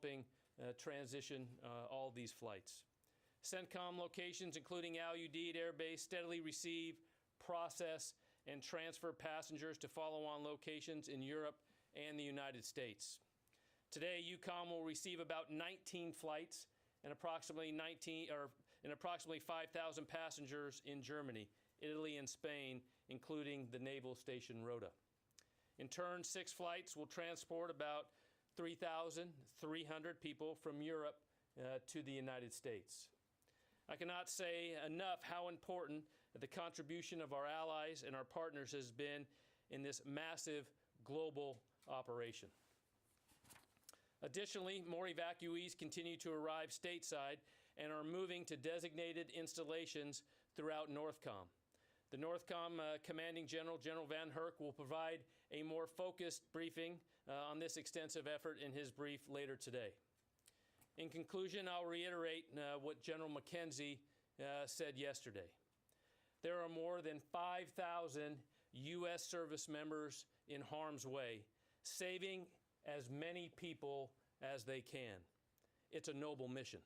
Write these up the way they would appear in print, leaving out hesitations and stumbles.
helping transition all these flights. CENTCOM locations, including Al Udeid Air Base, steadily receive, process, and transfer passengers to follow-on locations in Europe and the United States. Today, EUCOM will receive about 19 flights and approximately 5,000 passengers in Germany, Italy, and Spain, including the Naval Station Rota. In turn, 6 flights will transport about 3,300 people from Europe to the United States. I cannot say enough how important the contribution of our allies and our partners has been in this massive global operation. Additionally, more evacuees continue to arrive stateside and are moving to designated installations throughout NORTHCOM. The NORTHCOM Commanding General, General Van Herk, will provide a more focused briefing on this extensive effort in his brief later today. In conclusion, I'll reiterate what General McKenzie said yesterday. There are more than 5,000 U.S. service members in harm's way, saving as many people as they can. It's a noble mission.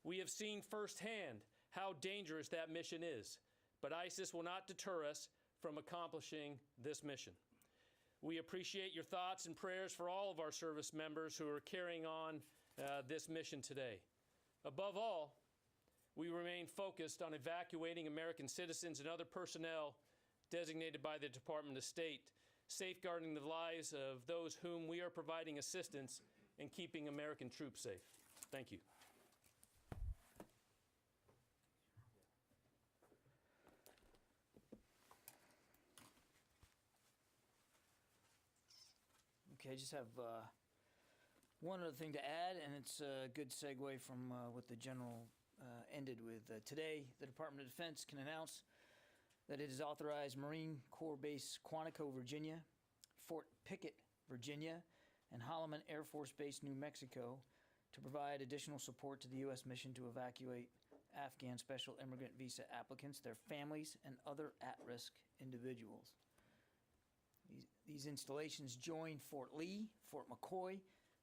We have seen firsthand how dangerous that mission is, but ISIS will not deter us from accomplishing this mission. We appreciate your thoughts and prayers for all of our service members who are carrying on this mission today. Above all, we remain focused on evacuating American citizens and other personnel designated by the Department of State, safeguarding the lives of those whom we are providing assistance and keeping American troops safe. Thank you. Okay, I just have one other thing to add, and it's a good segue from what the General ended with. Today, the Department of Defense can announce that it has authorized Marine Corps Base Quantico, Virginia, Fort Pickett, Virginia, and Holloman Air Force Base, New Mexico, to provide additional support to the U.S. mission to evacuate Afghan special immigrant visa applicants, their families, and other at-risk individuals. These installations join Fort Lee, Fort McCoy,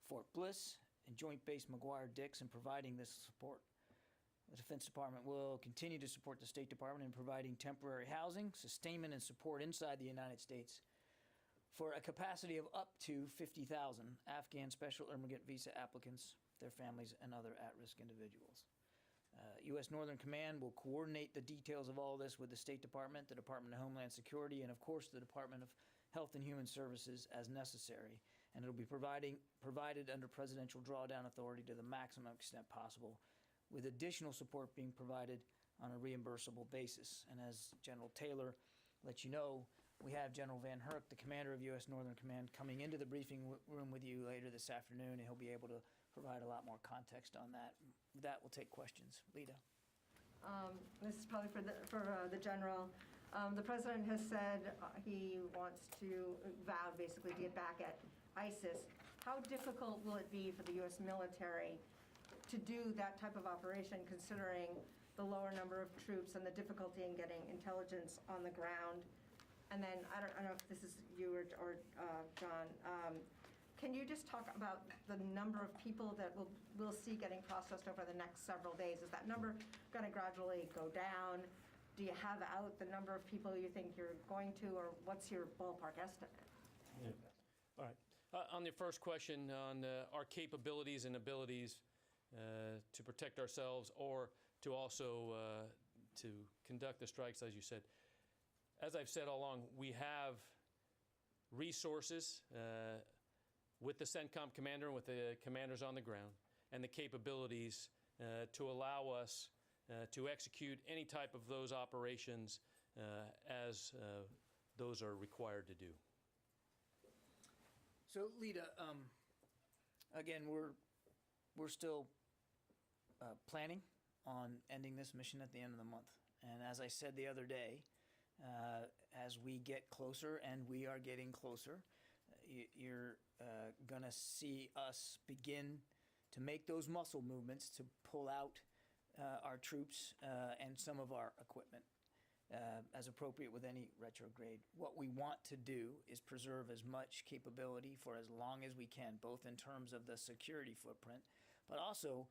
Fort Bliss, and Joint Base McGuire-Dix in providing this support. The Defense Department will continue to support the State Department in providing temporary housing, sustainment, and support inside the United States for a capacity of up to 50,000 Afghan special immigrant visa applicants, their families, and other at-risk individuals. U.S. Northern Command will coordinate the details of all this with the State Department, the Department of Homeland Security, and of course the Department of Health and Human Services as necessary. And it'll be provided under presidential drawdown authority to the maximum extent possible, with additional support being provided on a reimbursable basis. And as General Taylor let you know, we have General Van Herk, the commander of U.S. Northern Command, coming into the briefing room with you later this afternoon, and he'll be able to provide a lot more context on that. With that, we'll take questions. Lita. This is probably for the General. The President has said he wants to vow basically to get back at ISIS. How difficult will it be for the U.S. military to do that type of operation, considering the lower number of troops and the difficulty in getting intelligence on the ground? And then, I don't know if this is you or John, can you just talk about the number of people that we'll see getting processed over the next several days? Is that number going to gradually go down? Do you have out the number of people you think you're going to, or what's your ballpark estimate? Yeah. All right. On the first question on our capabilities and abilities to protect ourselves or to also to conduct the strikes, as you said. As I've said all along, we have resources with the CENTCOM commander and with the commanders on the ground and the capabilities to allow us to execute any type of those operations as those are required to do. So, Lita, again, we're still planning on ending this mission at the end of the month. And as I said the other day, as we get closer, and we are getting closer, you're going to see us begin to make those muscle movements to pull out our troops and some of our equipment. as appropriate with any retrograde. What we want to do is preserve as much capability for as long as we can, both in terms of the security footprint, but also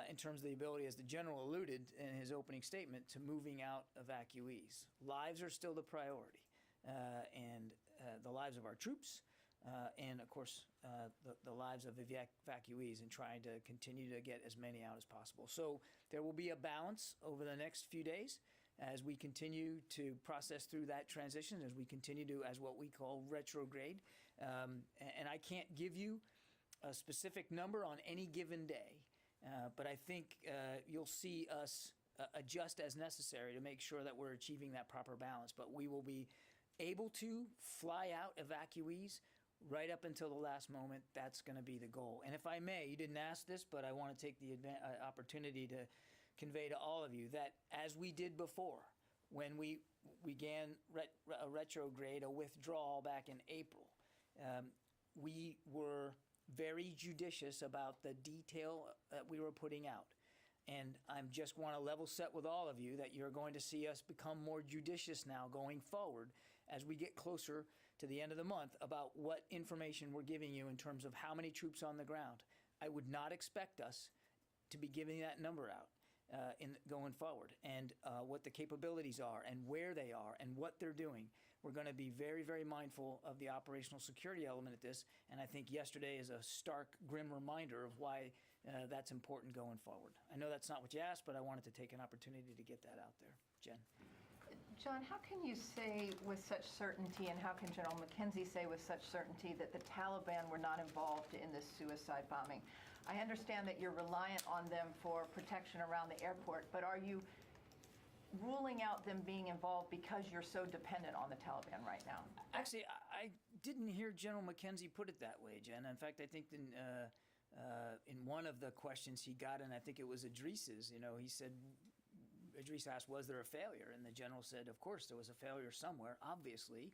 in terms of the ability, as the general alluded in his opening statement, to moving out evacuees. Lives are still the priority, and the lives of our troops, and of course, the lives of evacuees, and trying to continue to get as many out as possible. So there will be a balance over the next few days as we continue to process through that transition, as we continue to, as what we call retrograde. And I can't give you a specific number on any given day, but I think you'll see us adjust as necessary to make sure that we're achieving that proper balance. But we will be able to fly out evacuees right up until the last moment. That's going to be the goal. And if I may, you didn't ask this, but I want to take the opportunity to convey to all of you that as we did before, when we began a retrograde, a withdrawal back in April, we were very judicious about the detail that we were putting out. And I just want to level set with all of you that you're going to see us become more judicious now going forward as we get closer to the end of the month about what information we're giving you in terms of how many troops on the ground. I would not expect us to be giving that number out going forward, and what the capabilities are and where they are and what they're doing. We're going to be very, very mindful of the operational security element of this, and I think yesterday is a stark, grim reminder of why that's important going forward. I know that's not what you asked, but I wanted to take an opportunity to get that out there. Jen. John, how can you say with such certainty, and how can General McKenzie say with such certainty, that the Taliban were not involved in this suicide bombing? I understand that you're reliant on them for protection around the airport, but are you ruling out them being involved because you're so dependent on the Taliban right now? Actually, I didn't hear General McKenzie put it that way, Jen. In fact, I think in one of the questions he got, and I think it was Idris's, he said, Idris asked, was there a failure? And the general said, of course, there was a failure somewhere, obviously.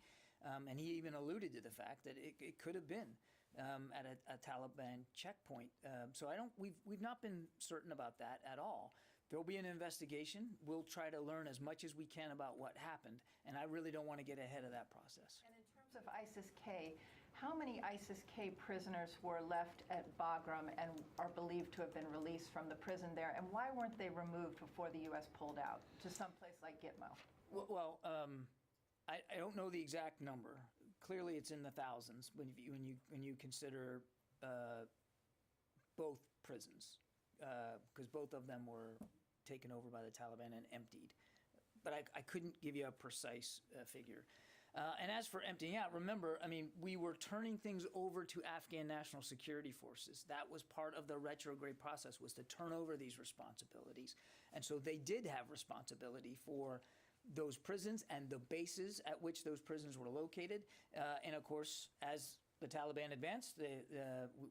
And he even alluded to the fact that it could have been at a Taliban checkpoint. So we've not been certain about that at all. There'll be an investigation. We'll try to learn as much as we can about what happened. And I really don't want to get ahead of that process. And in terms of ISIS-K, how many ISIS-K prisoners were left at Bagram and are believed to have been released from the prison there? And why weren't they removed before the U.S. pulled out to someplace like Gitmo? Well, I don't know the exact number. Clearly, it's in the thousands when you consider both prisons, because both of them were taken over by the Taliban and emptied. But I couldn't give you a precise figure. And as for emptying out, remember, we were turning things over to Afghan National Security Forces. That was part of the retrograde process, was to turn over these responsibilities. And so they did have responsibility for those prisons and the bases at which those prisons were located. And of course, as the Taliban advanced,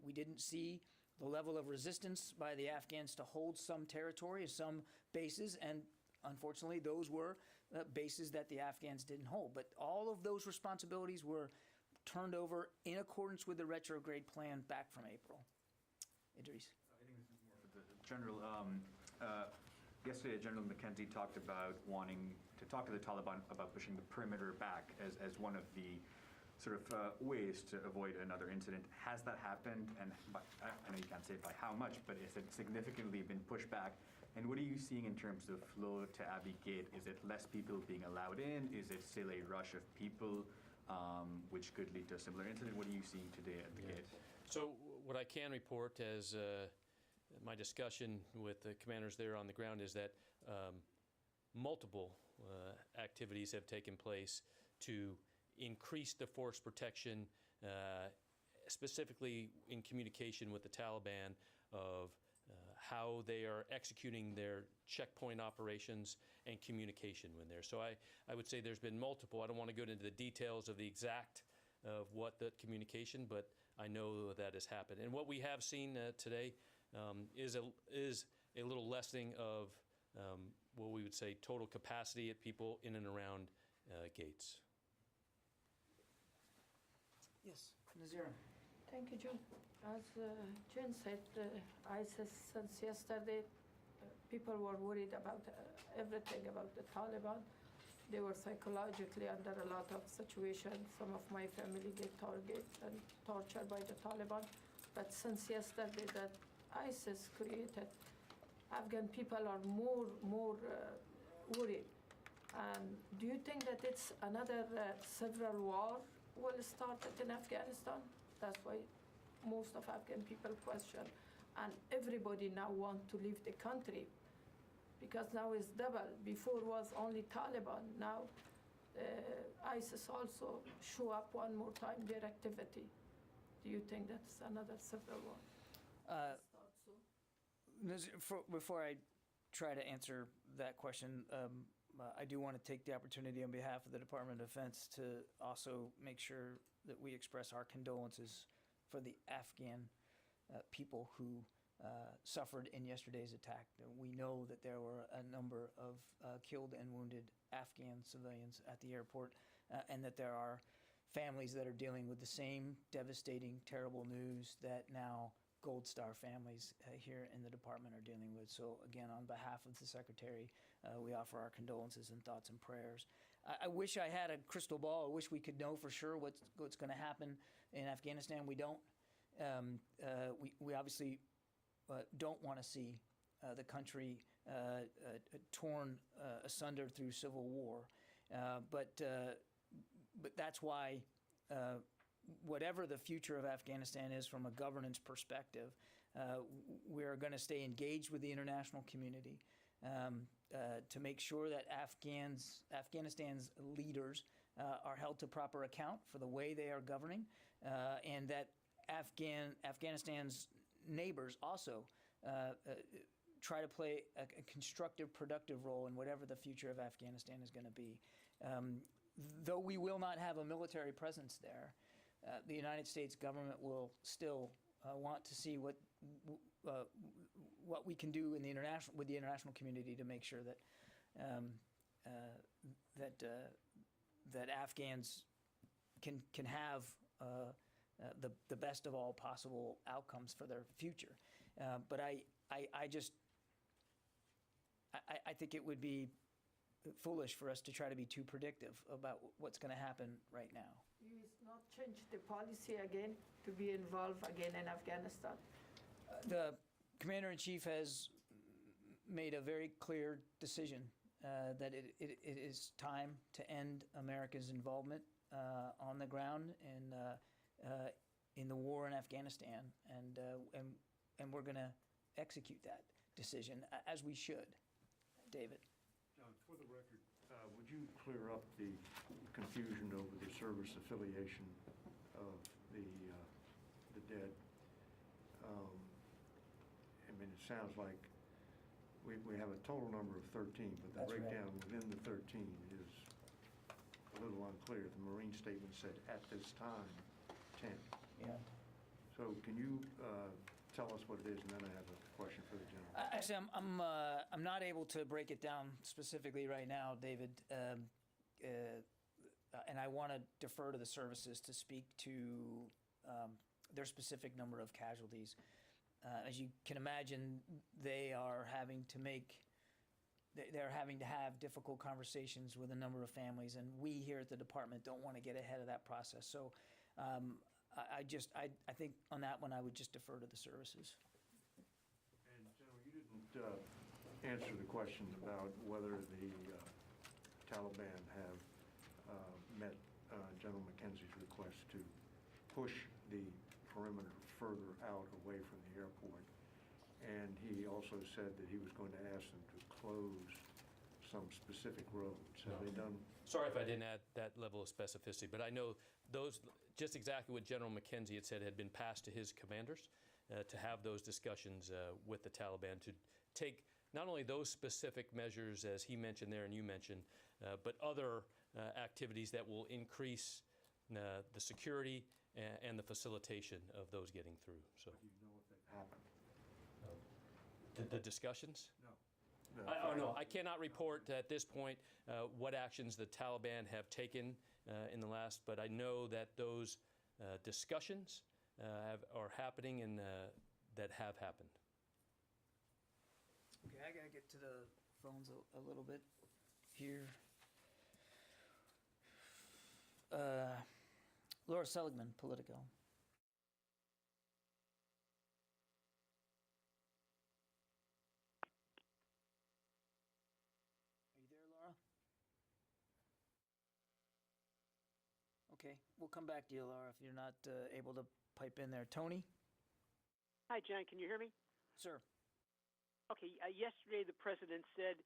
we didn't see the level of resistance by the Afghans to hold some territory, some bases, and unfortunately, those were bases that the Afghans didn't hold. But all of those responsibilities were turned over in accordance with the retrograde plan back from April. Idris. I think this is more for the general. Yesterday, General McKenzie talked about wanting to talk to the Taliban about pushing the perimeter back as one of the sort of ways to avoid another incident. Has that happened? And I know you can't say by how much, but has it significantly been pushed back? And what are you seeing in terms of flow to Abbey Gate? Is it less people being allowed in? Is it still a rush of people, which could lead to a similar incident? What are you seeing today at the gate? So what I can report as my discussion with the commanders there on the ground is that multiple activities have taken place to increase the force protection, specifically in communication with the Taliban of how they are executing their checkpoint operations and communication when there. So I would say there's been multiple. I don't want to go into the details of the exact of what the communication, but I know that has happened. And what we have seen today is a little lessening of what we would say total capacity at people in and around gates. Yes, Nazira. Thank you, John. As Jen said, ISIS, since yesterday, people were worried about everything about the Taliban. they were psychologically under a lot of situations. Some of my family get targeted and tortured by the Taliban. But since yesterday that ISIS created, Afghan people are more worried. Do you think that it's another civil war will start in Afghanistan? That's why most of Afghan people question. And everybody now want to leave the country because now it's double. Before was only Taliban. Now ISIS also show up one more time their activity. Do you think that's another civil war? Before I try to answer that question, I do want to take the opportunity on behalf of the Department of Defense to also make sure that we express our condolences for the Afghan people who suffered in yesterday's attack. We know that there were a number of killed and wounded Afghan civilians at the airport, and that there are families that are dealing with the same devastating, terrible news that now Gold Star families here in the department are dealing with. So again, on behalf of the Secretary, we offer our condolences and thoughts and prayers. I wish I had a crystal ball. I wish we could know for sure what's going to happen in Afghanistan. We don't. We obviously don't want to see the country torn asunder through civil war. But that's why whatever the future of Afghanistan is from a governance perspective, we're going to stay engaged with the international community to make sure that Afghanistan's leaders are held to proper account for the way they are governing, and that Afghanistan's neighbors also try to play a constructive, productive role in whatever the future of Afghanistan is going to be. Though we will not have a military presence there, the United States government will still want to see what we can do in with the international community to make sure that Afghans can have the best of all possible outcomes for their future. But I think it would be foolish for us to try to be too predictive about what's going to happen right now. You is not change the policy again to be involved again in Afghanistan? The Commander-in-Chief has made a very clear decision that it is time to end America's involvement on the ground in the war in Afghanistan, and we're going to execute that decision as we should. David. John, for the record, would you clear up the confusion over the service affiliation of the dead? I mean, it sounds like we have a total number of 13, but the That's breakdown right. within the 13 is a little unclear. The Marine statement said at this time 10. Yeah. So can you tell us what it is, and then I have a question for the general. Actually, I'm not able to break it down specifically right now, David, and I want to defer to the services to speak to their specific number of casualties. As you can imagine, they're having to have difficult conversations with a number of families, and we here at the department don't want to get ahead of that process. So I think on that one, I would just defer to the services. And General, you didn't answer the question about whether the Taliban have met General McKenzie's request to push the perimeter further out away from the airport. And he also said that he was going to ask them to close some specific roads. Have they done? Sorry if I didn't add that level of specificity, but I know those, just exactly what General McKenzie had said, had been passed to his commanders to have those discussions with the Taliban to take not only those specific measures as he mentioned there and you mentioned, but other activities that will increase the security and the facilitation of those getting through. So, Do you know if they've happened? the discussions? No. No, I cannot report at this point what actions the Taliban have taken in the last, but I know that those discussions are happening and that have happened. Okay, I gotta get to the phones a little bit here. Laura Seligman, Politico. Are you there, Laura? Okay, we'll come back to you, Laura, if you're not able to pipe in there. Tony? Hi, John. Can you hear me? Sir. Okay. Yesterday, the president said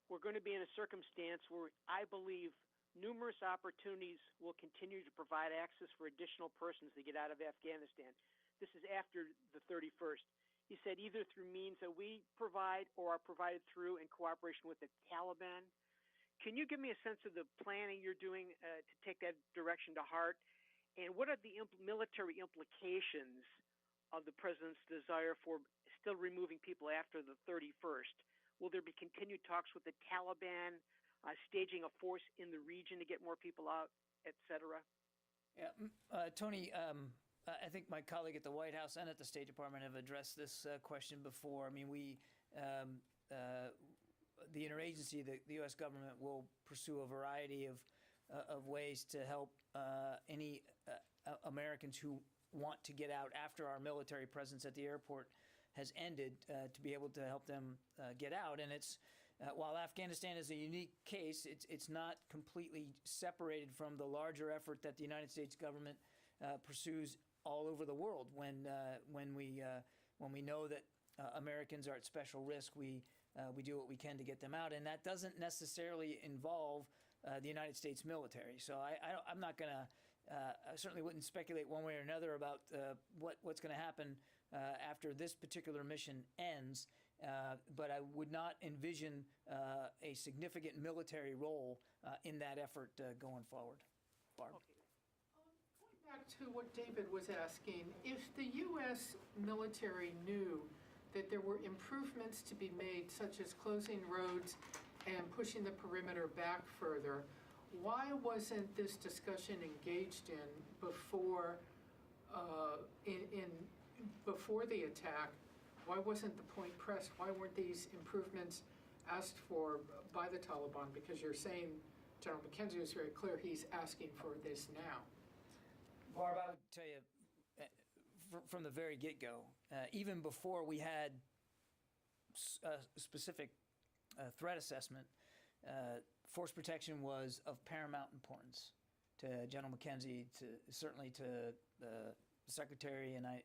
we're going to be in a circumstance where I believe numerous opportunities will continue to provide access for additional persons to get out of Afghanistan. This is after the 31st. He said either through means that we provide or are provided through in cooperation with the Taliban. Can you give me a sense of the planning you're doing to take that direction to heart? And what are the military implications of the president's desire for still removing people after the 31st? Will there be continued talks with the Taliban, staging a force in the region to get more people out, et cetera? Yeah, Tony, I think my colleague at the White House and at the State Department have addressed this question before. I mean, the interagency, the U.S. government will pursue a variety of ways to help any Americans who want to get out after our military presence at the airport has ended, to be able to help them get out. And it's while Afghanistan is a unique case, it's not completely separated from the larger effort that the United States government pursues all over the world. When we know that Americans are at special risk, we do what we can to get them out, and that doesn't necessarily involve the United States military. So I'm not going to. I certainly wouldn't speculate one way or another about what's going to happen after this particular mission ends. But I would not envision a significant military role in that effort going forward. Barb? Going back to what David was asking, if the U.S. military knew that there were improvements to be made, such as closing roads and pushing the perimeter back further, why wasn't this discussion engaged in before before the attack? Why wasn't the point pressed? Why weren't these improvements asked for by the Taliban? Because you're saying, General McKenzie was very clear, he's asking for this now. Barb, I would tell you, from the very get-go, even before we had a specific threat assessment, force protection was of paramount importance to General McKenzie, certainly to the Secretary, and I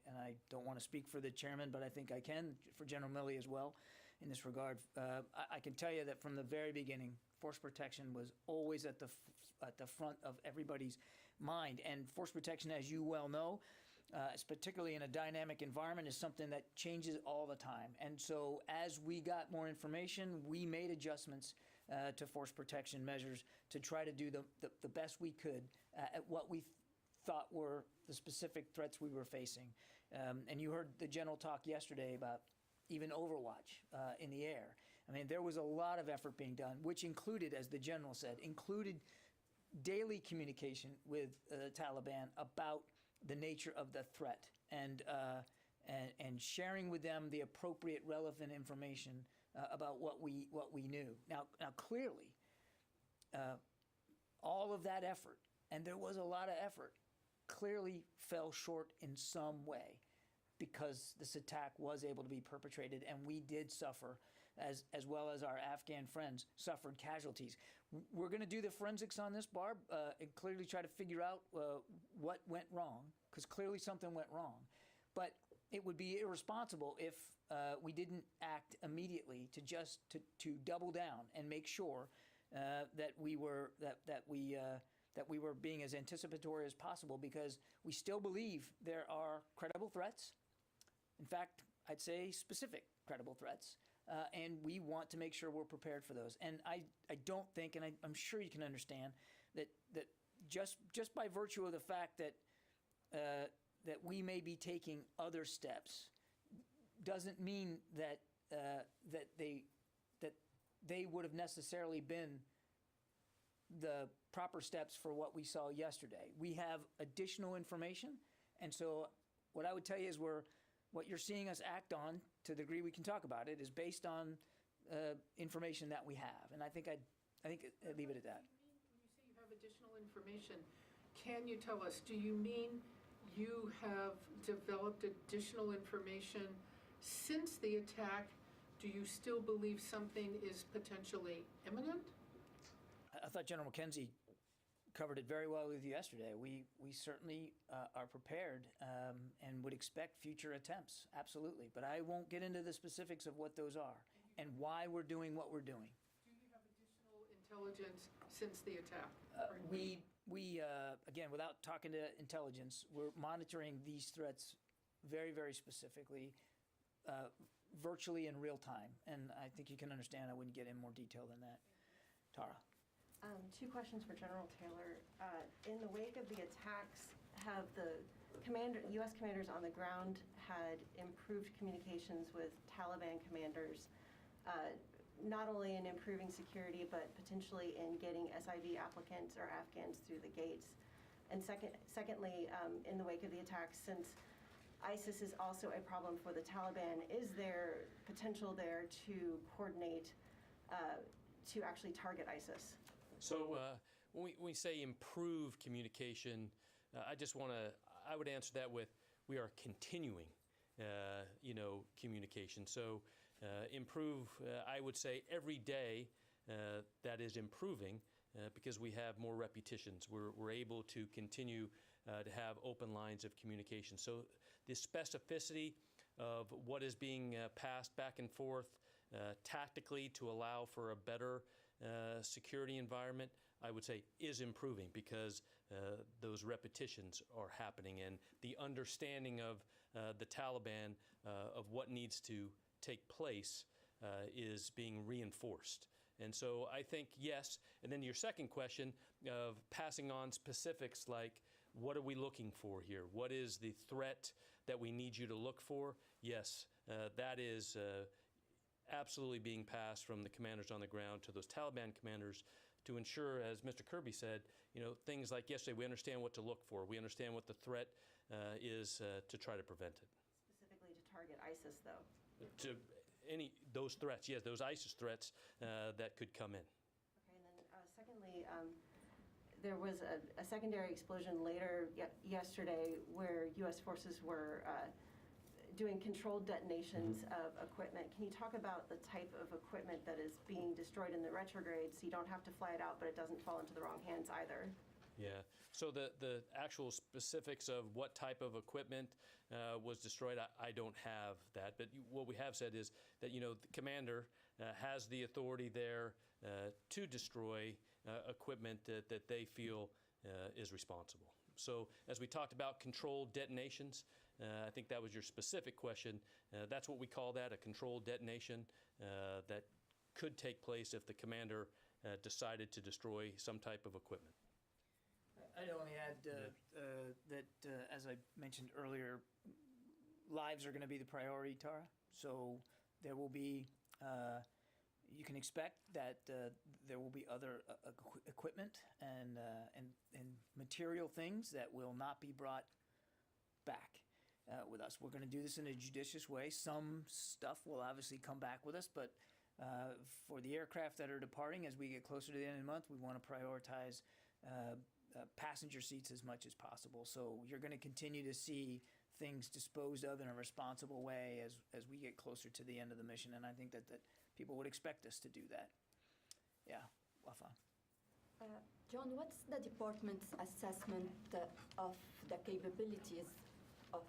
don't want to speak for the chairman, but I think I can for General Milley as well in this regard. I can tell you that from the very beginning, force protection was always at the front of everybody's mind. And force protection, as you well know, particularly in a dynamic environment, is something that changes all the time. And so as we got more information, we made adjustments to force protection measures to try to do the best we could at what we thought were the specific threats we were facing. And you heard the general talk yesterday about even Overwatch in the air. I mean, there was a lot of effort being done, which included, as the general said, daily communication with the Taliban about the nature of the threat and sharing with them the appropriate, relevant information about what we knew. Now clearly, all of that effort, and there was a lot of effort, clearly fell short in some way because this attack was able to be perpetrated, and we did suffer, as well as our Afghan friends suffered casualties. We're going to do the forensics on this, Barb, and clearly try to figure out what went wrong, because clearly something went wrong. But it would be irresponsible if we didn't act immediately to double down and make sure that we were being as anticipatory as possible, because we still believe there are credible threats. In fact, I'd say specific credible threats, and we want to make sure we're prepared for those. And I don't think, and I'm sure you can understand, that just by virtue of the fact that we may be taking other steps doesn't mean that they would have necessarily been the proper steps for what we saw yesterday. We have additional information, and so what I would tell you is what you're seeing us act on, to the degree we can talk about it, is based on information that we have, and I think I'd leave it at that. When you say you have additional information, can you tell us, do you mean you have developed additional information since the attack? Do you still believe something is potentially imminent? I thought General McKenzie covered it very well with you yesterday. We certainly are prepared and would expect future attempts, absolutely. But I won't get into the specifics of what those are and why we're doing what we're doing. Do you have additional intelligence since the attack? We again, without talking to intelligence, we're monitoring these threats very, very specifically, virtually in real time. And I think you can understand I wouldn't get in more detail than that. Tara. Two questions for General Taylor. In the wake of the attacks, have the U.S. commanders on the ground had improved communications with Taliban commanders, not only in improving security, but potentially in getting SIV applicants or Afghans through the gates? And secondly, in the wake of the attacks, since ISIS is also a problem for the Taliban, is there potential there to coordinate to actually target ISIS? So when we say improve communication, I would answer that with, we are continuing, communication. So improve, I would say every day that is improving because we have more repetitions. We're able to continue to have open lines of communication. So the specificity of what is being passed back and forth tactically to allow for a better security environment, I would say, is improving because those repetitions are happening, and the understanding of the Taliban of what needs to take place is being reinforced. And so I think yes. And then your second question of passing on specifics like, what are we looking for here? What is the threat that we need you to look for? Yes, that is absolutely being passed from the commanders on the ground to those Taliban commanders to ensure, as Mr. Kirby said, things like yesterday, we understand what to look for. We understand what the threat is to try to prevent it. Specifically to target ISIS, though? To those threats, yes, those ISIS threats that could come in. Okay, and then secondly, there was a secondary explosion later yesterday where U.S. forces were doing controlled detonations of equipment. Can you talk about the type of equipment that is being destroyed in the retrograde so you don't have to fly it out, but it doesn't fall into the wrong hands either? Yeah, so the actual specifics of what type of equipment was destroyed, I don't have that. But what we have said is that, the commander has the authority there to destroy equipment that they feel is responsible. So as we talked about controlled detonations, I think that was your specific question. That's what we call that, a controlled detonation that could take place if the commander decided to destroy some type of equipment. I'd only add that, as I mentioned earlier, lives are going to be the priority, Tara. So there will be, you can expect that there will be other equipment and material things that will not be brought back with us. We're going to do this in a judicious way. Some stuff will obviously come back with us, but for the aircraft that are departing, as we get closer to the end of the month, we want to prioritize passenger seats as much as possible. So you're going to continue to see things disposed of in a responsible way as we get closer to the end of the mission, and I think that people would expect us to do that. Yeah, Wafa. John, what's the department's assessment of the capabilities of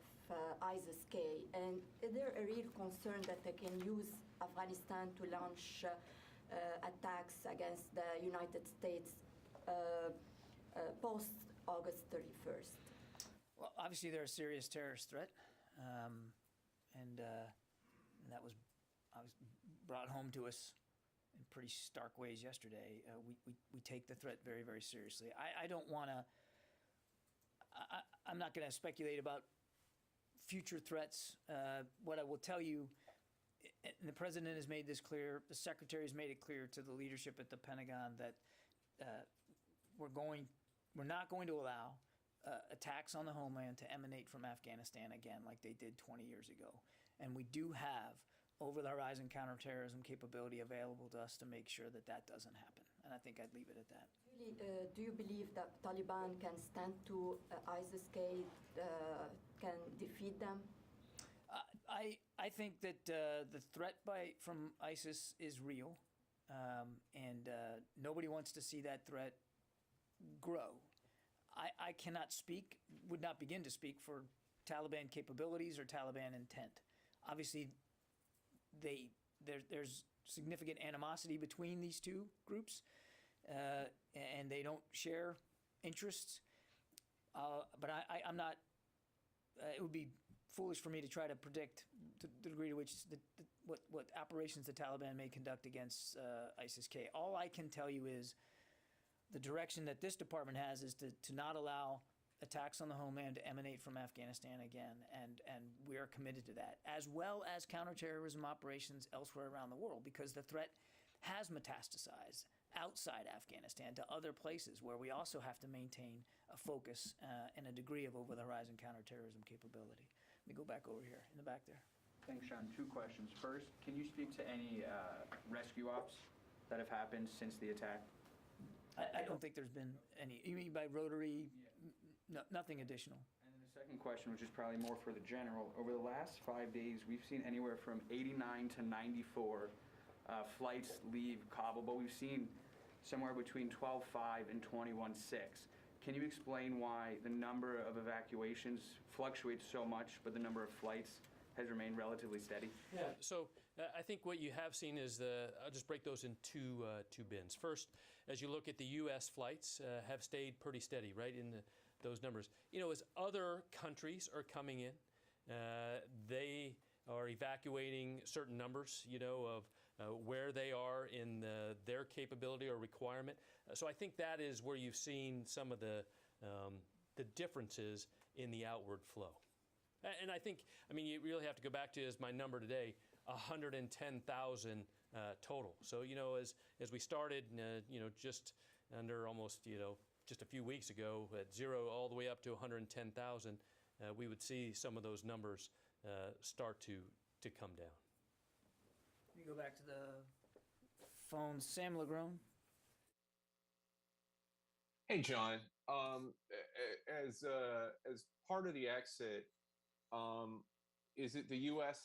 ISIS-K, and is there a real concern that they can use Afghanistan to launch attacks against the United States post-August 31st? Well, obviously they're a serious terrorist threat, and that was brought home to us in pretty stark ways yesterday. We take the threat very, very seriously. I don't want to. I'm not going to speculate about future threats. What I will tell you, and the president has made this clear, the secretary has made it clear to the leadership at the Pentagon that we're not going to allow attacks on the homeland to emanate from Afghanistan again like they did 20 years ago. And we do have over-the-horizon counterterrorism capability available to us to make sure that that doesn't happen. And I think I'd leave it at that. Do you Do you believe that Taliban can stand to ISIS-K, can defeat them? I think that the threat from ISIS is real, and nobody wants to see that threat grow. I cannot speak, would not begin to speak for Taliban capabilities or Taliban intent. Obviously, there's significant animosity between these two groups, and they don't share interests. But I'm not. It would be foolish for me to try to predict the degree to which what operations the Taliban may conduct against ISIS-K. All I can tell you is the direction that this department has is to not allow attacks on the homeland to emanate from Afghanistan again, and we are committed to that, as well as counterterrorism operations elsewhere around the world, because the threat has metastasized outside Afghanistan to other places where we also have to maintain a focus and a degree of over-the-horizon counterterrorism capability. Let me go back over here, in the back there. Thanks, Sean. Two questions. First, can you speak to any rescue ops that have happened since the attack? I don't think there's been any. You mean by rotary? No, nothing additional. And then the second question, which is probably more for the general. Over the last 5 days, we've seen anywhere from 89 to 94 flights leave Kabul, but we've seen somewhere between 12.5 and 21.6. Can you explain why the number of evacuations fluctuates so much, but the number of flights has remained relatively steady? Yeah, so I think what you have seen is I'll just break those in two bins. First, as you look at the U.S. flights, have stayed pretty steady, right, in those numbers. You know, as other countries are coming in, they are evacuating certain numbers, you know, of where they are in their capability or requirement. So I think that is where you've seen some of the differences in the outward flow. And I think, I mean, you really have to go back to, as my number today, 110,000 total. So, you know, as we started, you know, just under almost, you know, just a few weeks ago at 0 all the way up to 110,000, we would see some of those numbers start to come down. Let me go back to the phone. Sam Legrone. Hey, John. As part of the exit, is it the U.S.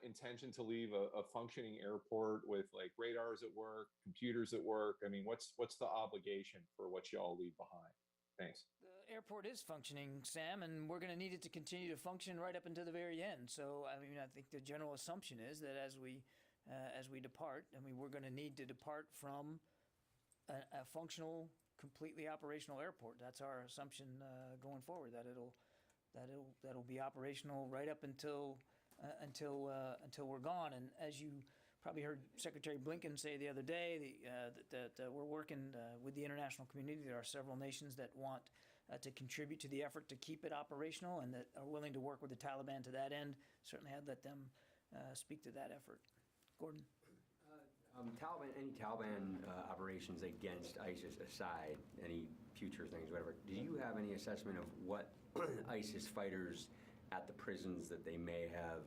Intention to leave a functioning airport with like radars at work, computers at work? I mean, what's the obligation for what you all leave behind? Thanks. The airport is functioning, Sam, and we're going to need it to continue to function right up until the very end. So, I mean, I think the general assumption is that as we depart, I mean, we're going to need to depart from a functional, completely operational airport. That's our assumption going forward. That it'll be operational right up until we're gone. And as you probably heard Secretary Blinken say the other day, that we're working with the international community. There are several nations that want to contribute to the effort to keep it operational and that are willing to work with the Taliban to that end. Certainly I'd let them speak to that effort. Gordon? Any Taliban operations against ISIS aside, any future things, whatever, do you have any assessment of what ISIS fighters at the prisons that they may have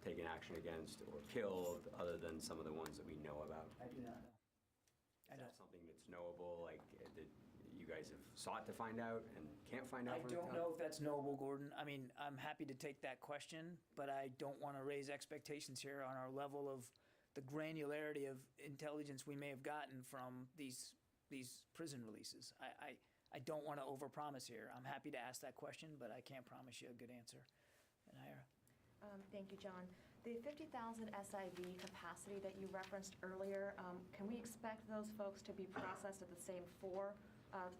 taken action against or killed, other than some of the ones that we know about? I do not know. Is that something that's knowable, like that you guys have sought to find out and can't find out? I don't know if that's knowable, Gordon. I mean, I'm happy to take that question, but I don't want to raise expectations here on our level of the granularity of intelligence we may have gotten from these prison releases. I don't want to overpromise here. I'm happy to ask that question, but I can't promise you a good answer. And Ira? Thank you, John. The 50,000 SIV capacity that you referenced earlier, can we expect those folks to be processed at the same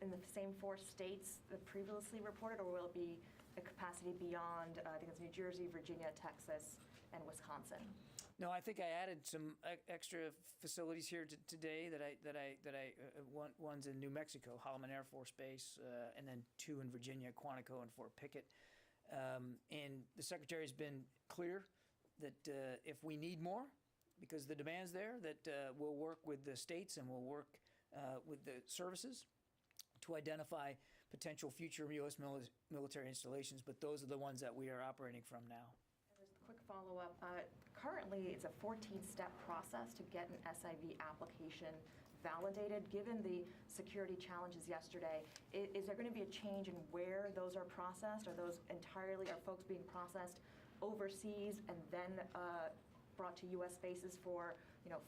in the same 4 states that previously reported, or will it be a capacity beyond, I think it's New Jersey, Virginia, Texas, and Wisconsin? No, I think I added some extra facilities here today one's in New Mexico, Holloman Air Force Base, and then 2 in Virginia, Quantico and Fort Pickett. And the Secretary has been clear that if we need more, because the demand's there, that we'll work with the states and we'll work with the services to identify potential future U.S. military installations, but those are the ones that we are operating from now. Just a quick follow-up. Currently, it's a 14-step process to get an SIV application validated? Given the security challenges yesterday, is there going to be a change in where those are processed? Are folks being processed overseas and then brought to U.S. bases for,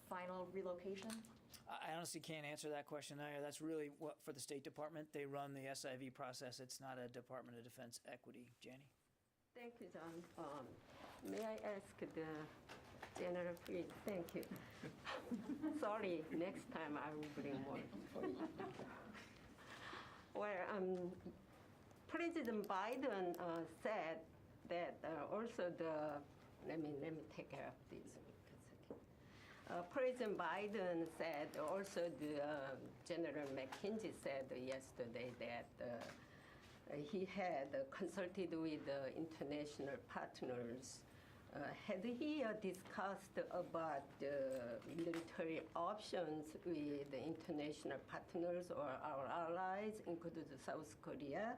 final relocation? I honestly can't answer that question either. That's really what, for the State Department, they run the SIV process. It's not a Department of Defense equity. Janie? Thank you, John. May I ask the General, please? Thank you. Sorry, next time I will bring more for you. Well, President Biden said that also let me take care of this. President Biden said also General McKinsey said yesterday that he had consulted with international partners. Had he discussed about military options with the international partners or our allies, including South Korea?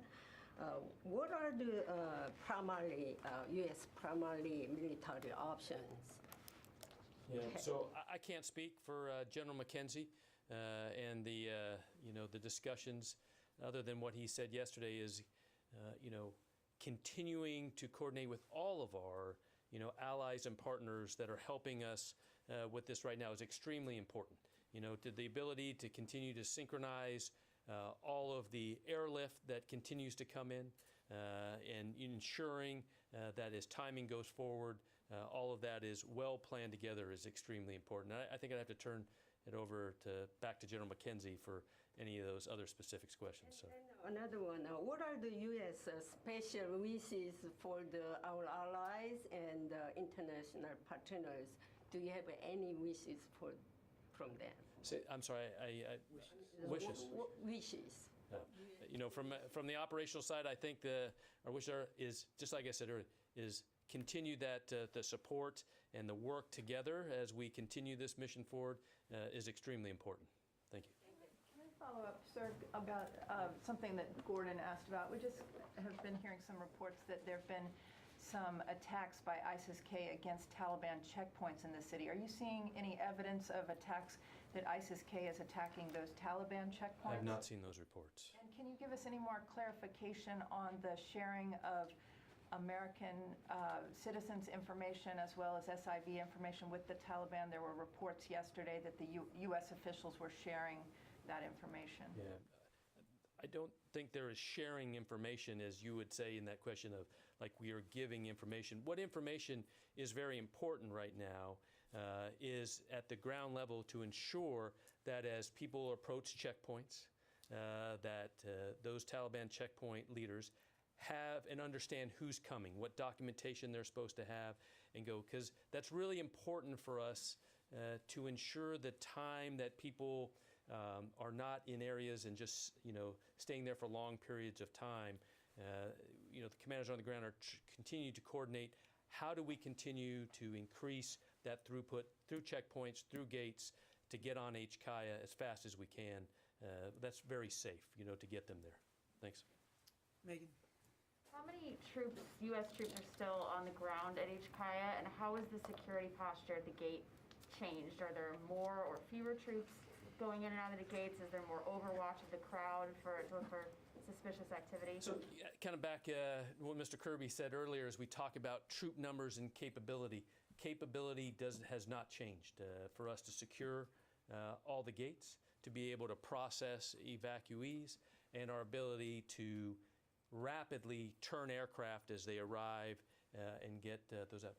What are the U.S. primary military options? Yeah, so I can't speak for General McKenzie and the discussions, other than what he said yesterday is, continuing to coordinate with all of our, allies and partners that are helping us with this right now is extremely important. The ability to continue to synchronize all of the airlift that continues to come in and ensuring that as timing goes forward, all of that is well planned together is extremely important. I think I'd have to turn it over back to General McKenzie for any of those other specifics questions. So. And another one, what are the U.S. Special wishes for our allies and international partners? Do you have any wishes from them? I'm sorry, wishes. Wishes. From the operational side, I think our wish is, just like I said earlier, is continue that the support and the work together as we continue this mission forward is extremely important. Thank you. Can I follow up, sir, about something that Gordon asked about? We just have been hearing some reports that there have been some attacks by ISIS-K against Taliban checkpoints in the city. Are you seeing any evidence of attacks that ISIS-K is attacking those Taliban checkpoints? I have not seen those reports. And can you give us any more clarification on the sharing of American citizens' information as well as SIV information with the Taliban? There were reports yesterday that the U.S. officials were sharing that information. Yeah. I don't think there is sharing information, as you would say in that question of, like, we are giving information. What information is very important right now is at the ground level to ensure that as people approach checkpoints, that those Taliban checkpoint leaders have and understand who's coming, what documentation they're supposed to have, and go, because that's really important for us to ensure the time that people are not in areas and just staying there for long periods of time. The commanders on the ground are continue to coordinate. How do we continue to increase that throughput through checkpoints, through gates, to get on HKIA as fast as we can? That's very safe, to get them there. Thanks. Megan? How many U.S. troops are still on the ground at HKIA, and how is the security posture at the gate changed? Are there more or fewer troops going in and out of the gates? Is there more overwatch of the crowd to look for suspicious activity? So kind of back what Mr. Kirby said earlier as we talk about troop numbers and capability. Capability has not changed for us to secure all the gates, to be able to process evacuees, and our ability to rapidly turn aircraft as they arrive and get those up.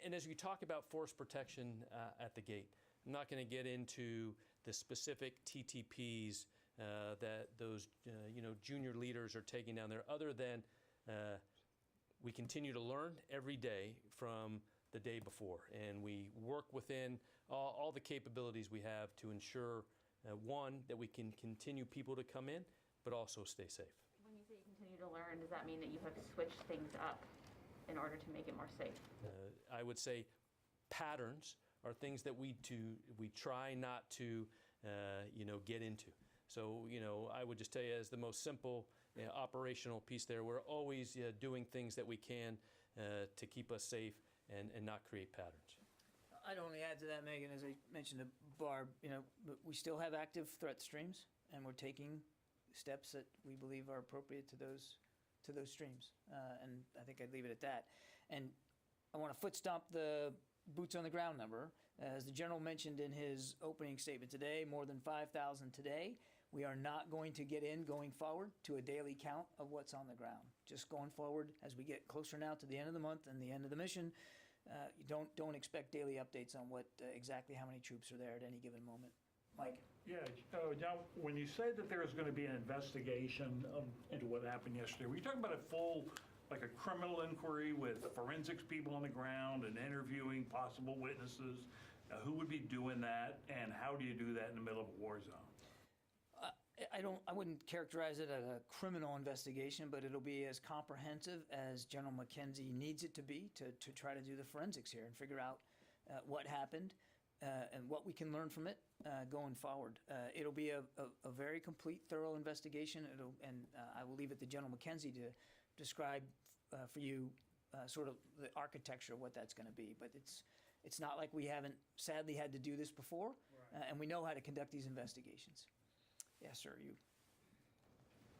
And as we talk about force protection at the gate, I'm not going to get into the specific TTPs that those junior leaders are taking down there, other than we continue to learn every day from the day before, and we work within all the capabilities we have to ensure, one, that we can continue people to come in, but also stay safe. When you say you continue to learn, does that mean that you have switched things up in order to make it more safe? I would say patterns are things that we try not to get into. So I would just tell you, as the most simple operational piece there, we're always doing things that we can to keep us safe and not create patterns. I'd only add to that, Megan, as I mentioned, our, we still have active threat streams, and we're taking steps that we believe are appropriate to those streams. And I think I'd leave it at that. And I want to foot stomp the boots on the ground number. As the general mentioned in his opening statement today, more than 5,000 today. We are not going to get in going forward to a daily count of what's on the ground. Just going forward, as we get closer now to the end of the month and the end of the mission, you don't expect daily updates on what exactly how many troops are there at any given moment. Mike? Yeah, now, when you say that there's going to be an investigation into what happened yesterday, were you talking about a full, like a criminal inquiry with forensics people on the ground and interviewing possible witnesses? Who would be doing that, and how do you do that in the middle of a war zone? I wouldn't characterize it as a criminal investigation, but it'll be as comprehensive as General McKenzie needs it to be to try to do the forensics here and figure out what happened and what we can learn from it going forward. It'll be a very complete, thorough investigation. I will leave it to General McKenzie to describe for you sort of the architecture of what that's going to be. But it's not like we haven't sadly had to do this before, and we know how to conduct these investigations. Yes, sir, you.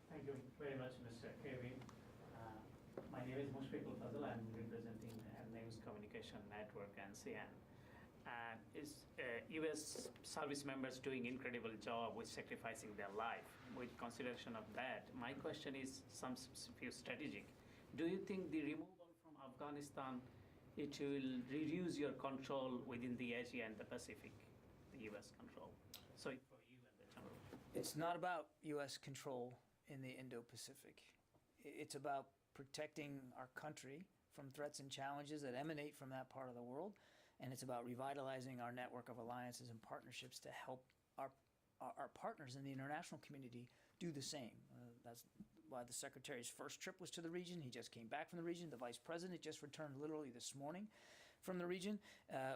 Thank you very much, Mr. Kirby. My name is Mushfiqul Fazal. I'm representing Names Communication Network, NCN. And is U.S. service members doing incredible job with sacrificing their life. With consideration of that, my question is few strategic. Do you think the removal from Afghanistan, it will reduce your control within the Asia and the Pacific, the U.S. control? So for you and the general. It's not about U.S. control in the Indo-Pacific. It's about protecting our country from threats and challenges that emanate from that part of the world, and it's about revitalizing our network of alliances and partnerships to help our partners in the international community do the same. That's why the Secretary's first trip was to the region. He just came back from the region. The Vice President just returned literally this morning from the region.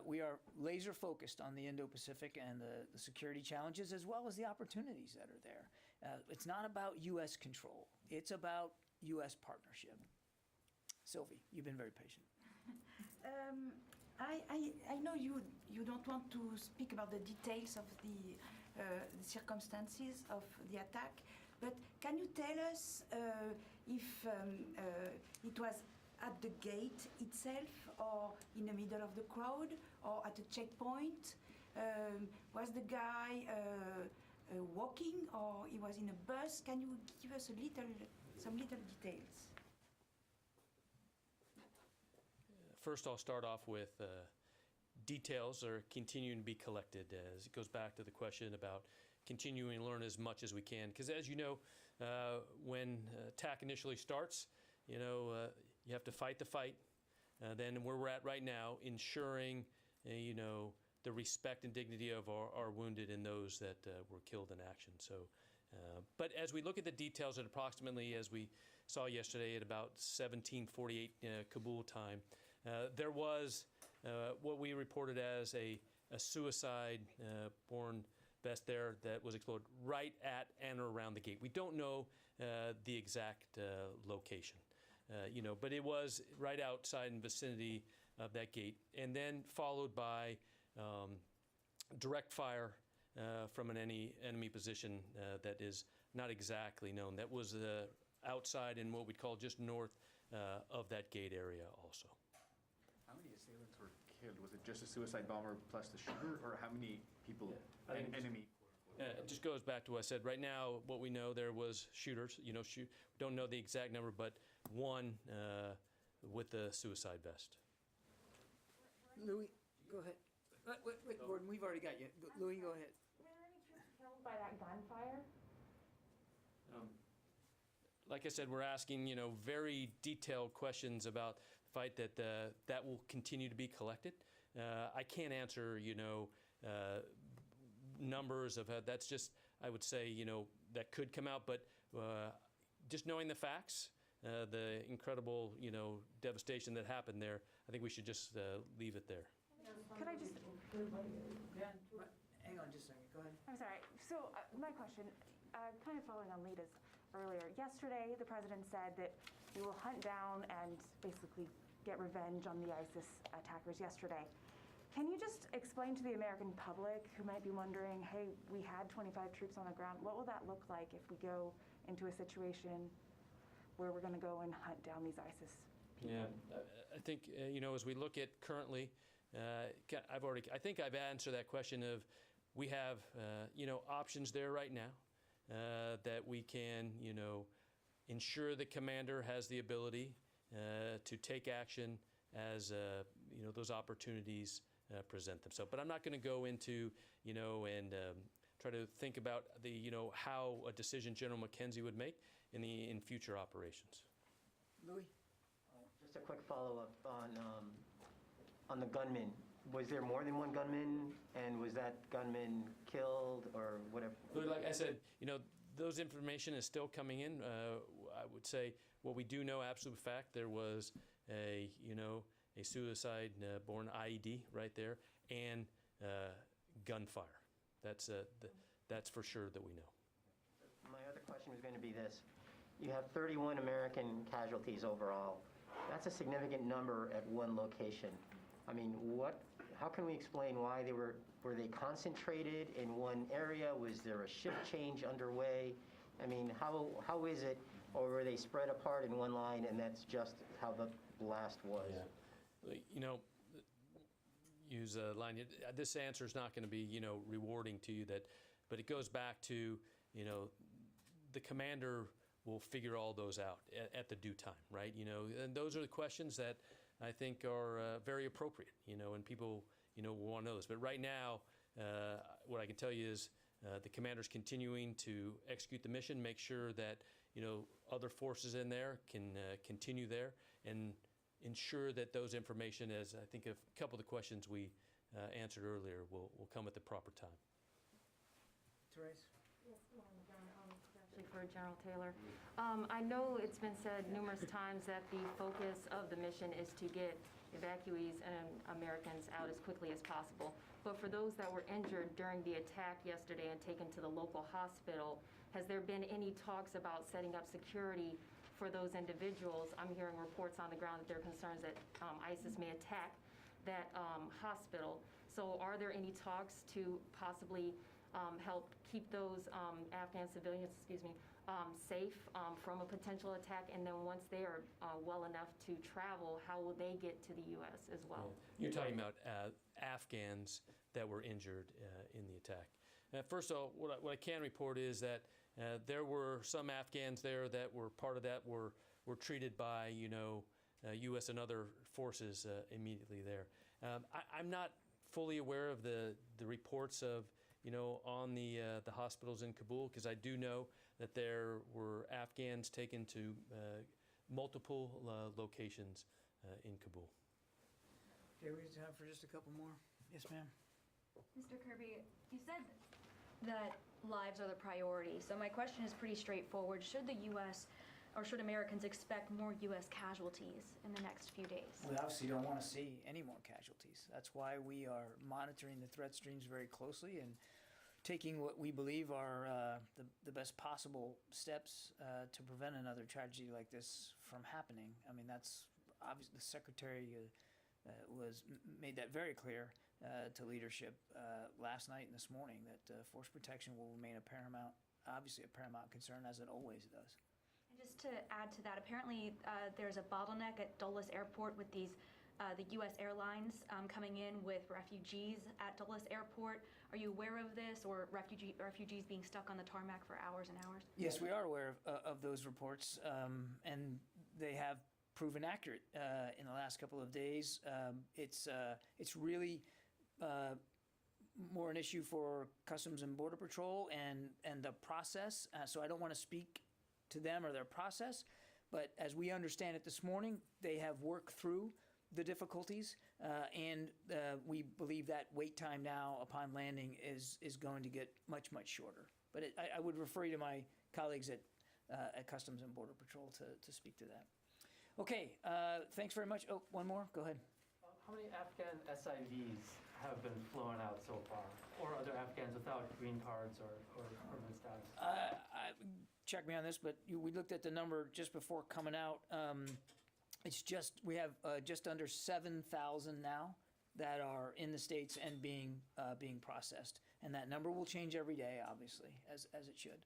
We are laser focused on the Indo-Pacific and the security challenges as well as the opportunities that are there. It's not about U.S. control. It's about U.S. partnership. Sylvie, you've been very patient. I know you don't want to speak about the details of the circumstances of the attack, but can you tell us if it was at the gate itself, or in the middle of the crowd, or at a checkpoint? Was the guy walking, or he was in a bus? Can you give us some little details? First, I'll start off with details are continuing to be collected as it goes back to the question about continuing to learn as much as we can. Because as you know, when attack initially starts, you have to fight the fight. Then where we're at right now, ensuring, the respect and dignity of our wounded and those that were killed in action. So, but as we look at the details at approximately, as we saw yesterday at about 17:48 Kabul time, there was what we reported as a suicide-borne vest there that was exploded right at and around the gate. We don't know the exact location, but it was right outside in vicinity of that gate, and then followed by direct fire from an enemy position that is not exactly known. That was outside in what we'd call just north of that gate area also. How many assailants were killed? Was it just a suicide bomber plus the shooter, or how many people, enemy? It just goes back to what I said. Right now, what we know, there was shooters. Don't know the exact number, but one with the suicide vest. Louis, go ahead. Wait, Gordon, we've already got you. Louis, go ahead. Were there any troops killed by that gunfire? Like I said, we're asking, very detailed questions about the fight that will continue to be collected. I can't answer, numbers of that's just, I would say, that could come out, but just knowing the facts, the incredible, devastation that happened there, I think we should just leave it there. Could I just... Hang on just a second, go ahead. I'm sorry. So my question, kind of following on Lita's earlier, yesterday the president said that we will hunt down and basically get revenge on the ISIS attackers yesterday. Can you just explain to the American public who might be wondering, hey, we had 25 troops on the ground, what will that look like if we go into a situation where we're going to go and hunt down these ISIS people? Yeah, I think, as we look at currently, I think I've answered that question of we have, options there right now that we can, ensure the commander has the ability to take action as, those opportunities present themselves. But I'm not going to go into, and try to think about the, how a decision General McKenzie would make in future operations. Louis? Just a quick follow-up on the gunman. Was there more than one gunman, and was that gunman killed or whatever? Like I said, those information is still coming in. I would say what we do know, absolute fact, there was a suicide-born IED right there, and gunfire. That's for sure that we know. My other question was going to be this. You have 31 American casualties overall. That's a significant number at one location. I mean, how can we explain why were they concentrated in one area? Was there a shift change underway? I mean, how is it, or were they spread apart in one line and that's just how the blast was? Yeah. Use a line. This answer is not going to be, rewarding to you, but it goes back to, the commander will figure all those out at the due time, right? And those are the questions that I think are very appropriate, and people, will want to know this. But right now, what I can tell you is the commander's continuing to execute the mission, make sure that, other forces in there can continue there, and ensure that those information, as I think a couple of the questions we answered earlier, will come at the proper time. Therese? Yes, actually for General Taylor. I know it's been said numerous times that the focus of the mission is to get evacuees and Americans out as quickly as possible. But for those that were injured during the attack yesterday and taken to the local hospital, has there been any talks about setting up security for those individuals? I'm hearing reports on the ground that there are concerns that ISIS may attack that hospital. So are there any talks to possibly help keep those Afghan civilians, safe from a potential attack? And then once they are well enough to travel, how will they get to the U.S. as well? You're talking about Afghans that were injured in the attack. First of all, what I can report is that there were some Afghans there that were part of that were treated by U.S. and other forces immediately there. I'm not fully aware of the reports of on the hospitals in Kabul, because I do know that there were Afghans taken to multiple locations in Kabul. Okay, we have time for just a couple more. Yes, ma'am. Mr. Kirby, you said that lives are the priority. So my question is pretty straightforward. Should the U.S. or should Americans expect more U.S. casualties in the next few days? We obviously don't want to see any more casualties. That's why we are monitoring the threat streams very closely and taking what we believe are the best possible steps to prevent another tragedy like this from happening. I mean, that's obvious. The Secretary made that very clear to leadership last night and this morning, that force protection will remain obviously a paramount concern, as it always does. And just to add to that, apparently there's a bottleneck at Dulles Airport with the U.S. airlines coming in with refugees at Dulles Airport. Are you aware of this, or refugees being stuck on the tarmac for hours and hours? Yes, we are aware of those reports, and they have proven accurate in the last couple of days. It's really more an issue for Customs and Border Patrol and the process. So I don't want to speak to them or their process, but as we understand it this morning, they have worked through the difficulties, and we believe that wait time now upon landing is going to get much, much shorter. But I would refer you to my colleagues at Customs and Border Patrol to speak to that. Okay, thanks very much. Oh, one more, go ahead. How many Afghan SIVs have been flown out so far, or other Afghans without green cards or permanent status? Check me on this, but we looked at the number just before coming out. We have just under 7,000 now that are in the States and being processed. And that number will change every day, obviously, as it should.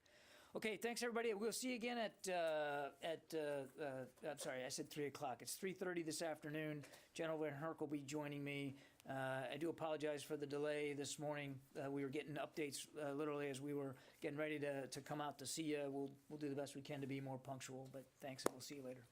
Okay, thanks everybody. We'll see you again I'm sorry, I said 3 o'clock. It's 3:30 this afternoon. General Van Herk will be joining me. I do apologize for the delay this morning. We were getting updates literally as we were getting ready to come out to see you. We'll do the best we can to be more punctual, but thanks and we'll see you later.